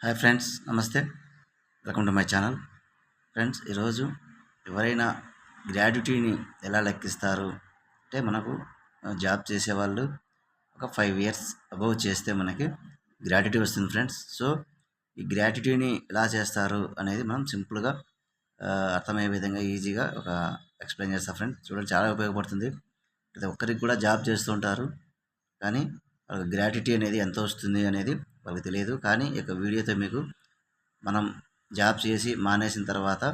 Hi friends, నమస్తే. Welcome to my channel. Friends, ఈరోజు ఎవరైనా గ్రాడ్యుటీని ఎలా లెక్కిస్తారు అంటే మనకు జాబ్ చేసేవాళ్ళు ఒక 5 ఇయర్స్ అబవ్ చేస్తే మనకి గ్రాడ్యుటీ వస్తుంది ఫ్రెండ్స్. సో ఈ గ్రాడ్యుటీని ఎలా చేస్తారు అనేది మనం సింపుల్గా అర్థమయ్యే విధంగా ఈజీగా ఒక ఎక్స్ప్లెయిన్ చేస్తాను ఫ్రెండ్స్. చూడండి, చాలా ఉపయోగపడుతుంది. ప్రతి ఒక్కరికి కూడా జాబ్ చేస్తూ ఉంటారు, కానీ వాళ్ళకి గ్రాట్యుటీ అనేది ఎంత వస్తుంది అనేది వాళ్ళకి తెలియదు. కానీ ఈ యొక్క వీడియోతో మీకు మనం జాబ్ చేసి మానేసిన తర్వాత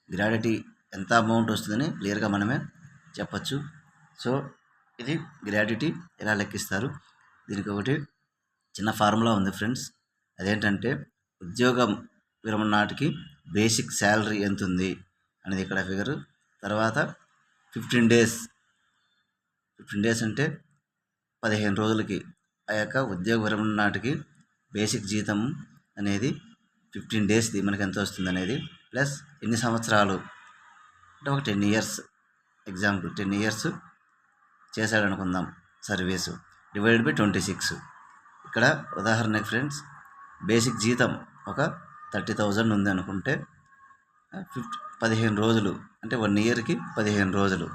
గ్రాట్యుటీ ఎంత అమౌంట్ వస్తుందని క్లియర్గా మనమే చెప్పచ్చు. సో ఇది గ్రాట్యుటీ ఎలా లెక్కిస్తారు, దీనికి ఒకటి చిన్న ఫార్ములా ఉంది ఫ్రెండ్స్. అదేంటంటే ఉద్యోగం విరమణ నాటికి బేసిక్ శాలరీ ఎంత ఉంది అనేది ఇక్కడ ఫిగరు. తర్వాత 15 డేస్ అంటే 15 రోజులకి ఆ యొక్క ఉద్యోగ విరమణ నాటికి బేసిక్ జీతం అనేది 15 డేస్ది మనకి ఎంత వస్తుంది అనేది, ప్లస్ ఎన్ని సంవత్సరాలు అంటే ఒక 10 ఇయర్స్, ఎగ్జాంపుల్ 10 ఇయర్స్ చేశాడనుకుందాం సర్వీసు, డివైడెడ్ బై 26. ఇక్కడ ఉదాహరణకి ఫ్రెండ్స్, బేసిక్ జీతం ఒక 30,000 ఉంది అనుకుంటే 15 రోజులు అంటే 1 ఇయర్కి 15 రోజులు.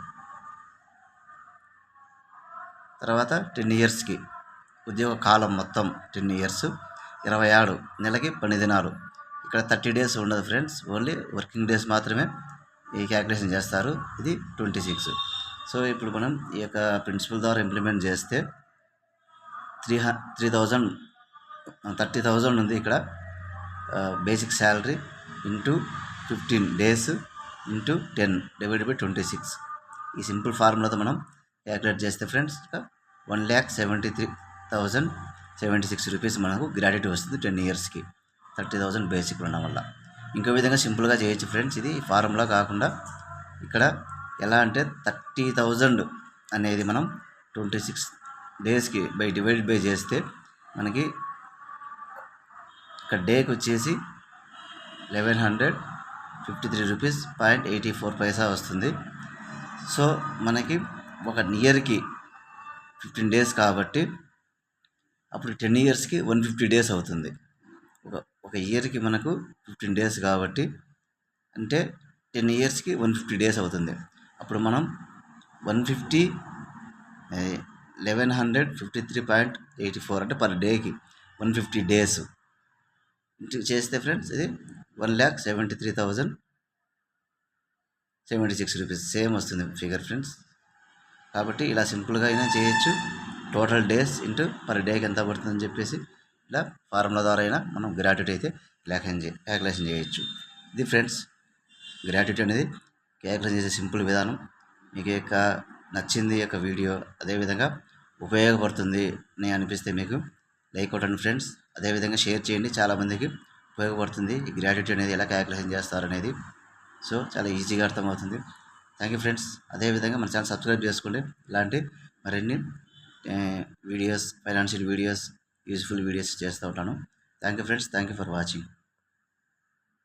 తర్వాత 10 ఇయర్స్కి ఉద్యోగ కాలం మొత్తం 10 ఇయర్స్ 26 నెలకి 12 దినాలు. ఇక్కడ 30 డేస్ ఉండదు ఫ్రెండ్స్, ఓన్లీ వర్కింగ్ డేస్ మాత్రమే ఈ క్యాలిక్యులేషన్ చేస్తారు. ఇది 26. సో ఇప్పుడు మనం ఈ యొక్క ప్రిన్సిపల్ ద్వారా ఇంప్లిమెంట్ చేస్తే 30,000 ఉంది ఇక్కడ basic salary into 15 days into 10 divided by 26. ఈ సింపుల్ ఫార్ములాతో మనం క్యాలిక్యులేట్ చేస్తే ఫ్రెండ్స్ 1,73,076 రూపీస్ మనకు గ్రాట్యుటీ వస్తుంది 10 ఇయర్స్కి, 30,000 బేసిక్ ఉండడం వల్ల. ఇంకో విధంగా సింపుల్గా చేయొచ్చు ఫ్రెండ్స్. ఇది ఫార్ములా కాకుండా ఇక్కడ ఎలా అంటే 30,000 అనేది మనం 26 డేస్కి డివైడ్ బై చేస్తే మనకి ఇక్కడ డేకి వచ్చేసి 1,153 రూపీస్ 84 వస్తుంది. సో మనకి ఒక ఇయర్కి 15 డేస్ కాబట్టి అప్పుడు 10 ఇయర్స్కి 150 డేస్ అవుతుంది. ఒక ఇయర్కి మనకు 15 డేస్ కాబట్టి అంటే 10 ఇయర్స్కి 150 డేస్ అవుతుంది. అప్పుడు మనం 1,153.84 అంటే పర్ డేకి 150 డేస్ చేస్తే ఫ్రెండ్స్ ఇది 1,73,076 రూపీస్ సేమ్ వస్తుంది ఫిగర్ ఫ్రెండ్స్. కాబట్టి ఇలా సింపుల్గా అయినా చేయొచ్చు. టోటల్ డేస్ ఇంటూ పర్ డేకి ఎంత పడుతుందని చెప్పేసి ఇలా ఫార్ములా ద్వారా అయినా మనం గ్రాట్యుటీ అయితే క్యాలిక్యులేషన్ చేయొచ్చు. ఇది ఫ్రెండ్స్ గ్రాట్యుటీ అనేది క్యాలిక్యులేషన్ చేసే సింపుల్ విధానం. మీకు యొక్క నచ్చింది యొక్క వీడియో అదేవిధంగా ఉపయోగపడుతుంది అని అనిపిస్తే మీకు లైక్ కొట్టండి ఫ్రెండ్స్. అదేవిధంగా షేర్ చేయండి, చాలామందికి ఉపయోగపడుతుంది ఈ గ్రాట్యుటీ అనేది ఎలా క్యాలిక్యులేషన్ చేస్తారనేది. సో చాలా ఈజీగా అర్థమవుతుంది. Thank you friends. అదేవిధంగా మన ఛానల్ సబ్స్క్రైబ్ చేసుకోండి. ఇలాంటి మరిన్ని videos, financial videos, useful videos చేస్తూ ఉంటాను. Thank you friends. Thank you for watching.